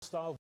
style.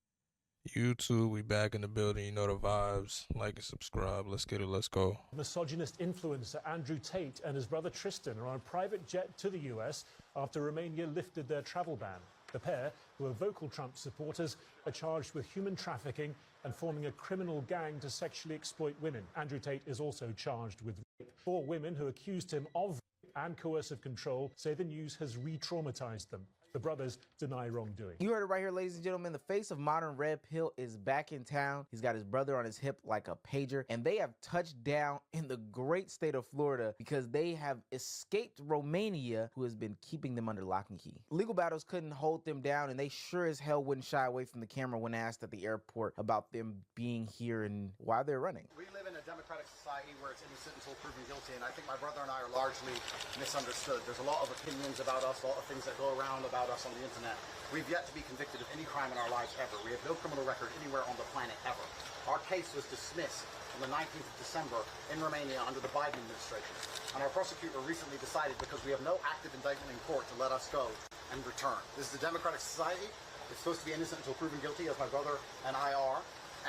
YouTube, we back in the building. You know the vibes. Like and subscribe. Let's get it. Let's go. Misogynist influencer Andrew Tate and his brother Tristan are on a private jet to the US after Romania lifted their travel ban. The pair, who are vocal Trump supporters, are charged with human trafficking and forming a criminal gang to sexually exploit women. Andrew Tate is also charged with rape. 4 women who accused him of rape and coercive control say the news has re-traumatized them. The brothers deny wrongdoing. You heard it right here, ladies and gentlemen. The face of modern red pill is back in town. He's got his brother on his hip like a pager, and they have touched down in the great state of Florida because they have escaped Romania, who has been keeping them under lock and key. Legal battles couldn't hold them down, and they sure as hell wouldn't shy away from the camera when asked at the airport about them being here and why they're running. We live in a democratic society where it's innocent until proven guilty, and I think my brother and I are largely misunderstood. There's a lot of opinions about us, a lot of things that go around about us on the internet. We've yet to be convicted of any crime in our lives ever. We have no criminal record anywhere on the planet ever. Our case was dismissed on the 19th of December in Romania under the Biden administration. And our prosecutor recently decided, because we have no active indictment in court, to let us go and return. This is a democratic society. It's supposed to be innocent until proven guilty, as my brother and I are.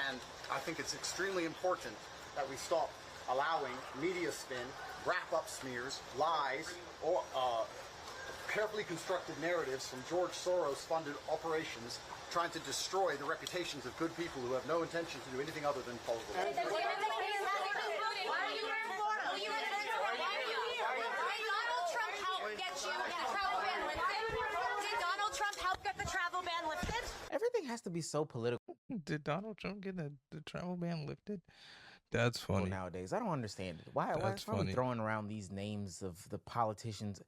And I think it's extremely important that we stop allowing media spin, wrap-up smears, lies, or carefully constructed narratives from George Soros-funded operations trying to destroy the reputations of good people who have no intention to do anything other than follow the law. Everything has to be so political. Did Donald Trump get the travel ban lifted? That's funny. Nowadays, I don't understand it. Why are we throwing around these names of the politicians?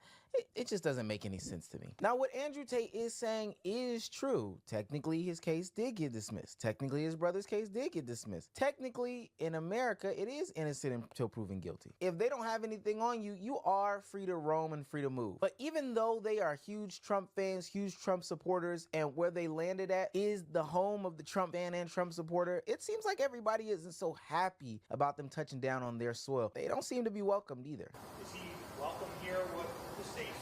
It just doesn't make any sense to me. Now, what Andrew Tate is saying is true. Technically, his case did get dismissed. Technically, his brother's case did get dismissed. Technically, in America, it is innocent until proven guilty. If they don't have anything on you, you are free to roam and free to move. But even though they are huge Trump fans, huge Trump supporters, and where they landed at is the home of the Trump fan and Trump supporter, it seems like everybody isn't so happy about them touching down on their soil. They don't seem to be welcomed either. Is he welcome here? What the states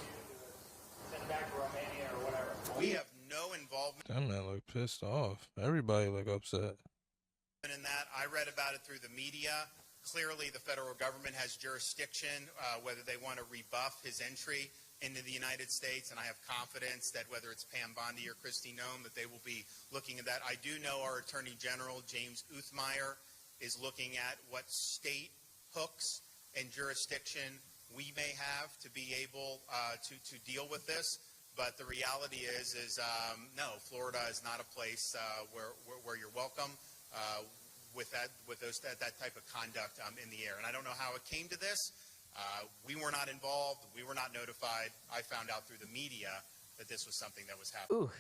send back to Romania or whatever? We have no involvement. That man look pissed off. Everybody look upset. In that, I read about it through the media. Clearly, the federal government has jurisdiction, whether they want to rebuff his entry into the United States, and I have confidence that whether it's Pam Bondi or Kristi Noem, that they will be looking at that. I do know our Attorney General, James Uthmeyer, is looking at what state hooks and jurisdiction we may have to be able to deal with this. But the reality is no, Florida is not a place where you're welcome with that type of conduct in the air. And I don't know how it came to this. We were not involved. We were not notified. I found out through the media that this was something that was happening. Ooh,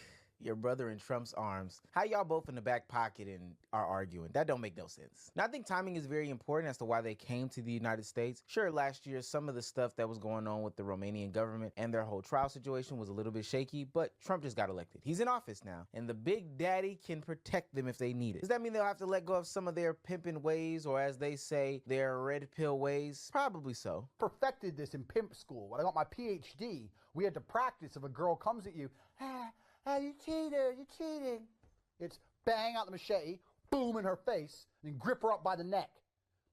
your brother in Trump's arms. How y'all both in the back pocket and are arguing? That don't make no sense. Now, I think timing is very important as to why they came to the United States. Sure, last year, some of the stuff that was going on with the Romanian government and their whole trial situation was a little bit shaky, but Trump just got elected. He's in office now, and the big daddy can protect them if they need it. Does that mean they'll have to let go of some of their pimping ways, or as they say, their red pill ways? Probably so. Perfected this in pimp school. When I got my PhD, we had to practice if a girl comes at you, you cheated, you cheated. It's bang out the machete, boom in her face, and then grip her up by the neck.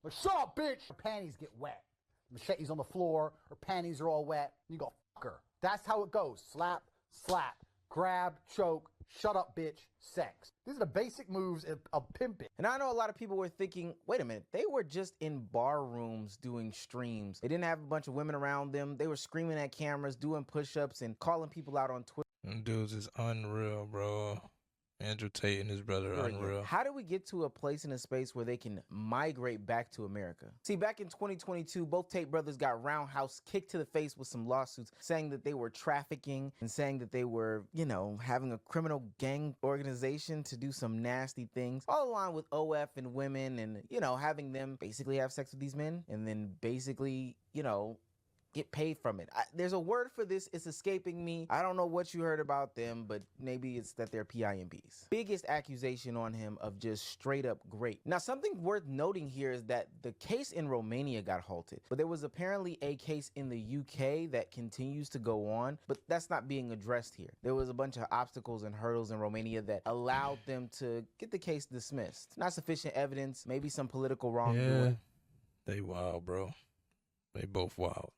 Like, shut up, bitch! Her panties get wet. The machete's on the floor, her panties are all wet, and you go, fuck her. That's how it goes. Slap, slap, grab, choke, shut up, bitch, sex. These are the basic moves of pimping. And I know a lot of people were thinking, wait a minute, they were just in bar rooms doing streams. They didn't have a bunch of women around them. They were screaming at cameras, doing push-ups, and calling people out on Twitter. Them dudes is unreal, bro. Andrew Tate and his brother are unreal. How do we get to a place in a space where they can migrate back to America? See, back in 2022, both Tate brothers got roundhouse kicked to the face with some lawsuits saying that they were trafficking and saying that they were, having a criminal gang organization to do some nasty things, all along with OF and women and, having them basically have sex with these men and then basically, get paid from it. There's a word for this. It's escaping me. I don't know what you heard about them, but maybe it's that they're PIMPs. Biggest accusation on him of just straight up great. Now, something worth noting here is that the case in Romania got halted, but there was apparently a case in the UK that continues to go on, but that's not being addressed here. There was a bunch of obstacles and hurdles in Romania that allowed them to get the case dismissed. Not sufficient evidence, maybe some political wrongdoing. Yeah, they wild, bro. They both wild.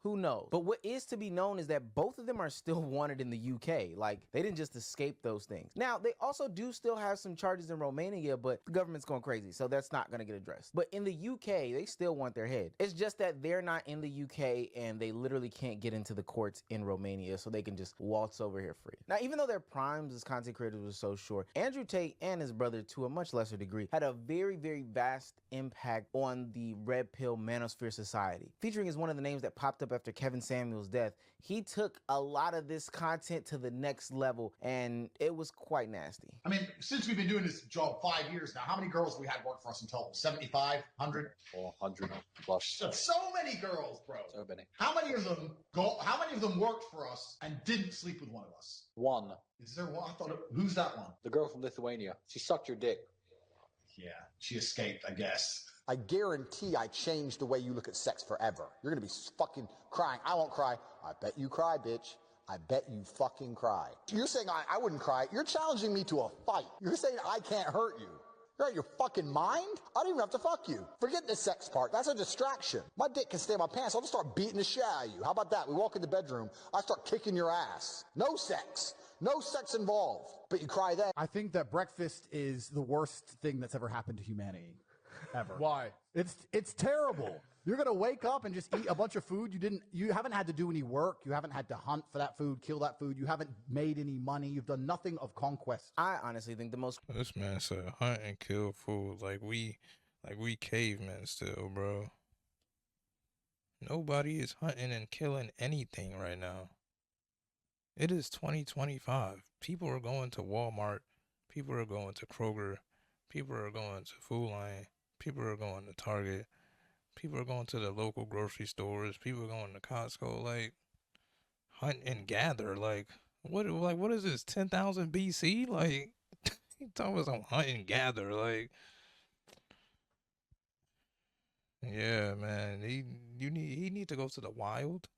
Who knows? But what is to be known is that both of them are still wanted in the UK. Like, they didn't just escape those things. Now, they also do still have some charges in Romania, but the government's going crazy, so that's not going to get addressed. But in the UK, they still want their head. It's just that they're not in the UK and they literally can't get into the courts in Romania, so they can just waltz over here free. Now, even though their primes as content creators were so short, Andrew Tate and his brother, to a much lesser degree, had a very, very vast impact on the Red Pill Manosphere Society. Featuring as one of the names that popped up after Kevin Samuel's death, he took a lot of this content to the next level, and it was quite nasty. I mean, since we've been doing this job 5 years now, how many girls have we had work for us in total? 75, 100? 400 plus. So many girls, bro. So many. How many of them worked for us and didn't sleep with one of us? One. Is there one? Who's that one? The girl from Lithuania. She sucked your dick. Yeah, she escaped, I guess. I guarantee I changed the way you look at sex forever. You're gonna be fucking crying. I won't cry. I bet you cry, bitch. I bet you fucking cry. You're saying I wouldn't cry. You're challenging me to a fight. You're saying I can't hurt you. You're out of your fucking mind? I don't even have to fuck you. Forget the sex part. That's a distraction. My dick can stay in my pants. I'll just start beating the shit out of you. How about that? We walk in the bedroom. I start kicking your ass. No sex. No sex involved. But you cry then. I think that breakfast is the worst thing that's ever happened to humanity. Ever. Why? It's terrible. You're gonna wake up and just eat a bunch of food. You haven't had to do any work. You haven't had to hunt for that food, kill that food. You haven't made any money. You've done nothing of conquest. I honestly think the most... This man said hunt and kill food like we cavemen still, bro. Nobody is hunting and killing anything right now. It is 2025. People are going to Walmart. People are going to Kroger. People are going to Food Lion. People are going to Target. People are going to the local grocery stores. People are going to Costco. Like, hunt and gather. Like what is this? 10,000 BC? Like, he talking about some hunt and gather. Like, yeah, man. He need to go to the wild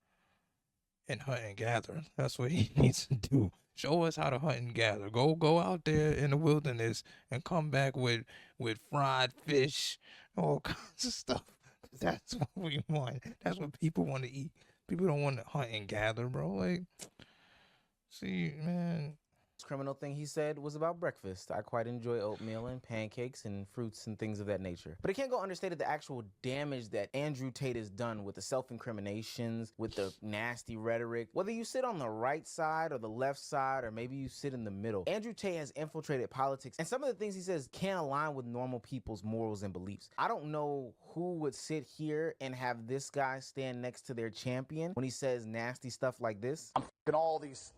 and hunt and gather. That's what he needs to do. Show us how to hunt and gather. Go out there in the wilderness and come back with fried fish, all kinds of stuff. That's what we want. That's what people want to eat. People don't want to hunt and gather, bro. Like, see, man. Criminal thing he said was about breakfast. I quite enjoy oatmeal and pancakes and fruits and things of that nature. But it can't go understated the actual damage that Andrew Tate has done with the self-incriminations, with the nasty rhetoric. Whether you sit on the right side or the left side, or maybe you sit in the middle, Andrew Tate has infiltrated politics, and some of the things he says can't align with normal people's morals and beliefs. I don't know who would sit here and have this guy stand next to their champion when he says nasty stuff like this. I'm fucking all these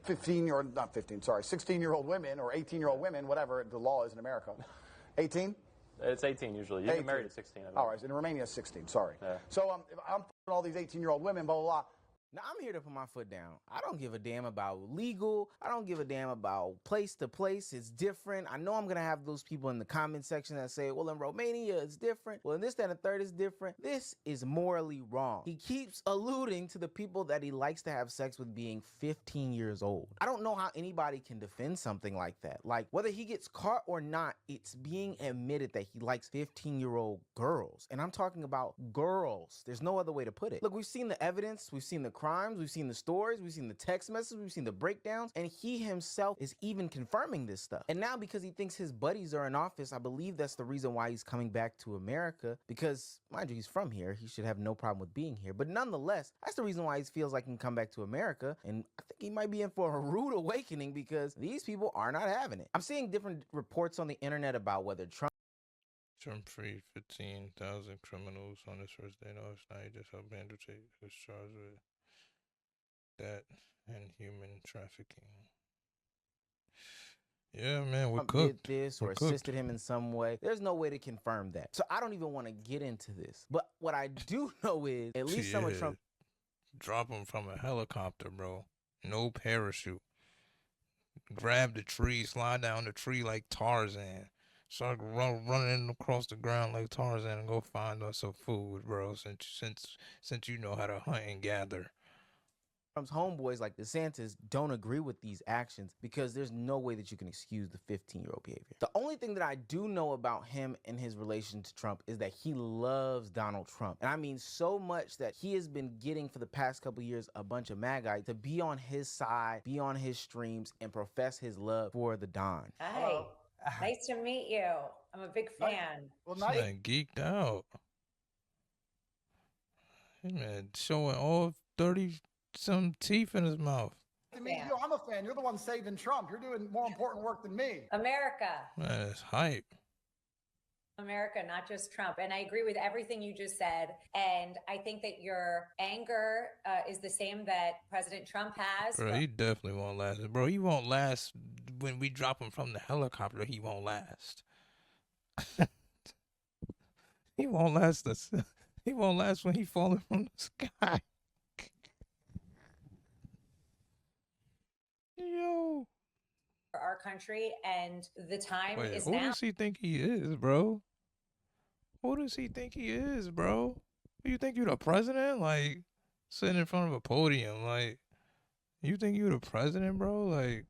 16-year-old women or 18-year-old women, whatever the law is in America. 18? It's 18 usually. You get married at 16. All right, in Romania it's 16, sorry. Yeah. So I'm fucking all these 18-year-old women, blah, blah, blah. Now, I'm here to put my foot down. I don't give a damn about legal. I don't give a damn about place to place. It's different. I know I'm going to have those people in the comment section that say, well, in Romania, it's different. Well, in this, that, and the third, it's different. This is morally wrong. He keeps alluding to the people that he likes to have sex with being 15 years old. I don't know how anybody can defend something like that. Like, whether he gets caught or not, it's being admitted that he likes 15-year-old girls. And I'm talking about girls. There's no other way to put it. Look, we've seen the evidence. We've seen the crimes, we've seen the stories, we've seen the text messages, we've seen the breakdowns, and he himself is even confirming this stuff. And now, because he thinks his buddies are in office, I believe that's the reason why he's coming back to America, because, mind you, he's from here. He should have no problem with being here. But nonetheless, that's the reason why he feels like he can come back to America, and I think he might be in for a rude awakening because these people are not having it. I'm seeing different reports on the internet about whether Trump freed 15,000 criminals on his first day in office. Now he just helped Andrew Tate, who's charged with that and human trafficking. Yeah, man, we're cooked. Did this or assisted him in some way. There's no way to confirm that. So I don't even want to get into this. But what I do know is at least some of Trump. drop him from a helicopter, bro. No parachute. Grab the tree, slide down the tree like Tarzan. Start running across the ground like Tarzan and go find us some food, bro. Since you know how to hunt and gather. Trump's homeboys like DeSantis don't agree with these actions because there's no way that you can excuse the 15-year-old behavior. The only thing that I do know about him and his relation to Trump is that he loves Donald Trump. And I mean so much that he has been getting for the past couple years a bunch of MAGA to be on his side, be on his streams, and profess his love for the Don. Hi. Nice to meet you. I'm a big fan. Well, man, geeked out. Hey, man, showing all 30-some teeth in his mouth. To meet you, I'm a fan. You're the one saving Trump. You're doing more important work than me. America. Man, it's hype. America, not just Trump. And I agree with everything you just said. And I think that your anger is the same that President Trump has. Bro, he definitely won't last. Bro, he won't last when we drop him from the helicopter. He won't last. He won't last us. He won't last when he falling from the sky. Yo. For our country, and the time is who now. Who does he think he is, bro? Who does he think he is, bro? You think you the president? Like, sitting in front of a podium, like, you think you the president, bro? Like,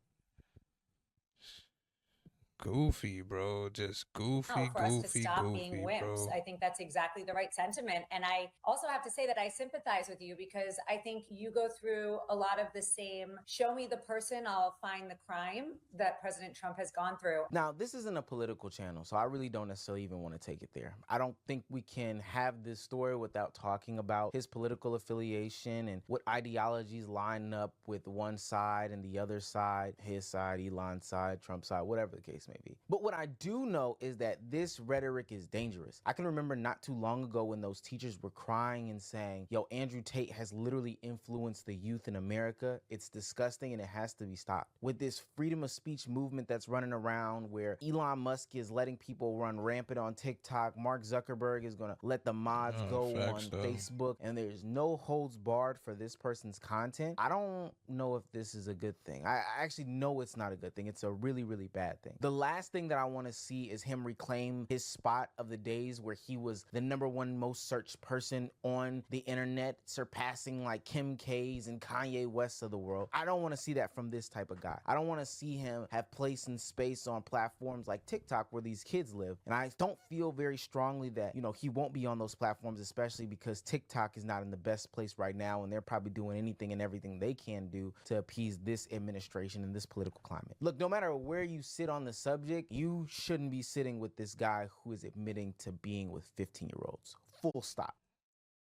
goofy, bro. Just goofy, for us to goofy, stop goofy, being wimps. bro. I think that's exactly the right sentiment. And I also have to say that I sympathize with you because I think you go through a lot of the same, show me the person, I'll find the crime that President Trump has gone through. Now, this isn't a political channel, so I really don't necessarily even want to take it there. I don't think we can have this story without talking about his political affiliation and what ideologies line up with one side and the other side, his side, Elon's side, Trump's side, whatever the case may be. But what I do know is that this rhetoric is dangerous. I can remember not too long ago when those teachers were crying and saying, yo, Andrew Tate has literally influenced the youth in America. It's disgusting and it has to be stopped. With this freedom of speech movement that's running around where Elon Musk is letting people run rampant on TikTok, Mark Zuckerberg is going to let the mods go on Facebook, and there's no holds barred for this person's content. I don't know if this is a good thing. I actually know it's not a good thing. It's a really, really bad thing. The last thing that I want to see is him reclaim his spot of the days where he was the #1 most searched person on the internet, surpassing like Kim K's and Kanye West of the world. I don't want to see that from this type of guy. I don't want to see him have place and space on platforms like TikTok where these kids live. And I don't feel very strongly that, you know, he won't be on those platforms, especially because TikTok is not in the best place right now, and they're probably doing anything and everything they can do to appease this administration and this political climate. Look, no matter where you sit on the subject, you shouldn't be sitting with this guy who is admitting to being with 15-year-olds. Full stop.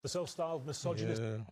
The self-styled misogynist. Yeah.